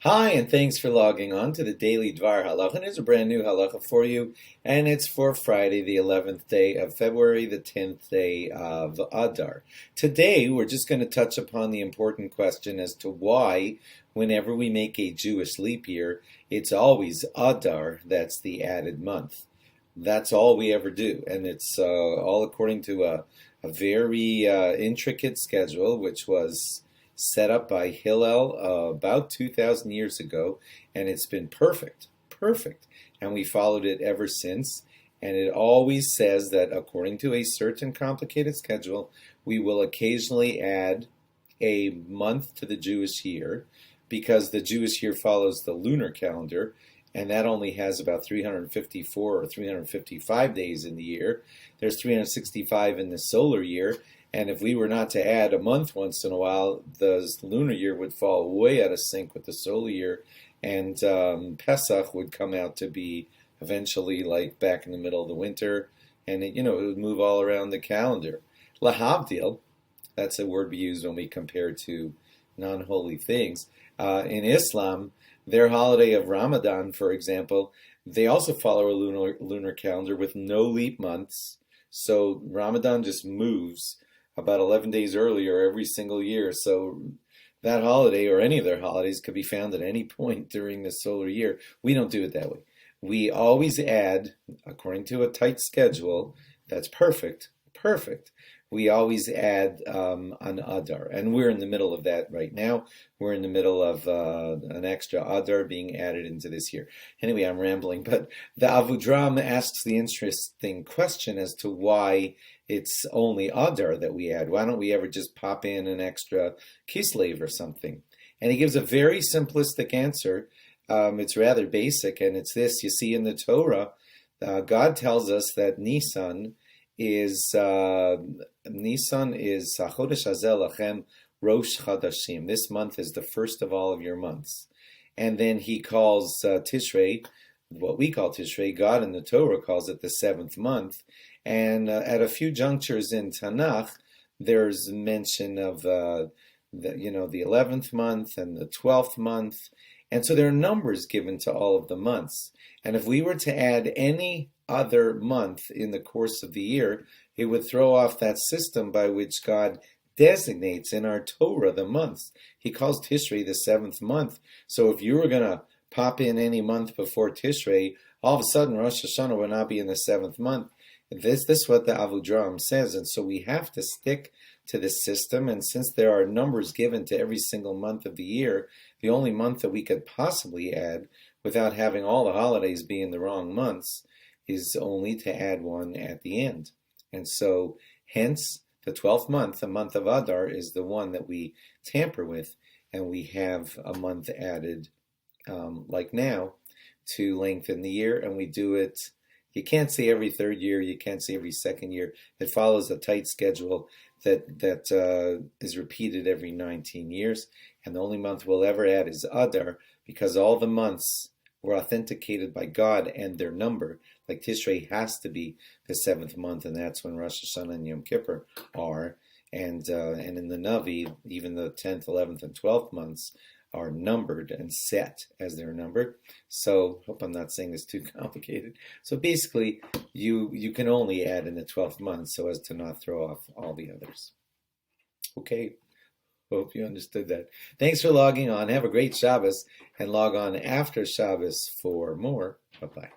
Hi, and thanks for logging on to the Daily DVAR HALACHA. And here's a brand new halacha for you, and it's for Friday, the 11th day of February, the 10th day of Adar. Today, we're just going to touch upon the important question as to why, whenever we make a Jewish leap year, it's always Adar that's the added month. That's all we ever do, and it's all according to a very intricate schedule, which was set up by Hillel about 2,000 years ago, and it's been perfect, and we followed it ever since. And it always says that according to a certain complicated schedule, we will occasionally add a month to the Jewish year, because the Jewish year follows the lunar calendar, and that only has about 354 or 355 days in the year. There's 365 in the solar year. And if we were not to add a month once in a while, the lunar year would fall way out of sync with the solar year, and Pesach would come out to be eventually like back in the middle of the winter, and it would move all around the calendar. Lahavdil, that's a word we use when we compare to non-holy things. In Islam, their holiday of Ramadan, for example, they also follow a lunar calendar with no leap months. So Ramadan just moves about 11 days earlier every single year. So that holiday, or any of their holidays, could be found at any point during the solar year. We don't do it that way. We always add, according to a tight schedule that's perfect, we always add an Adar. And we're in the middle of that right now. We're in the middle of an extra Adar being added into this year. Anyway, I'm rambling, but the Avudraham asks the interesting question as to why it's only Adar that we add. Why don't we ever just pop in an extra Kislev or something? And he gives a very simplistic answer. It's rather basic, and it's this. You see, in the Torah, God tells us that Nisan is Chodesh Hazel Lachem Rosh Chadashim. This month is the first of all of your months. And then he calls Tishrei, what we call Tishrei, God in the Torah calls it the seventh month. And at a few junctures in Tanakh, there's mention of the 11th month and the 12th month. And so there are numbers given to all of the months. And if we were to add any other month in the course of the year, it would throw off that system by which God designates in our Torah the months. He calls Tishrei the seventh month. So if you were going to pop in any month before Tishrei, all of a sudden Rosh Hashanah would not be in the seventh month. This is what the Avudraham says, and so we have to stick to this system. And since there are numbers given to every single month of the year, the only month that we could possibly add without having all the holidays be in the wrong months is only to add one at the end. And so, hence, the 12th month, the month of Adar, is the one that we tamper with, and we have a month added, like now, to lengthen the year, and we do it. You can't say every third year, you can't say every second year. It follows a tight schedule that is repeated every 19 years. And the only month we'll ever add is Adar, because all the months were authenticated by God and their number. Like Tishrei has to be the seventh month, and that's when Rosh Hashanah and Yom Kippur are. And in the Navi, even the 10th, 11th, and 12th months are numbered and set as they're numbered. So, hope I'm not saying this too complicated. So basically, you can only add in the 12th month so as to not throw off all the others. Okay, hope you understood that. Thanks for logging on. Have a great Shabbos, and log on after Shabbos for more. Bye-bye.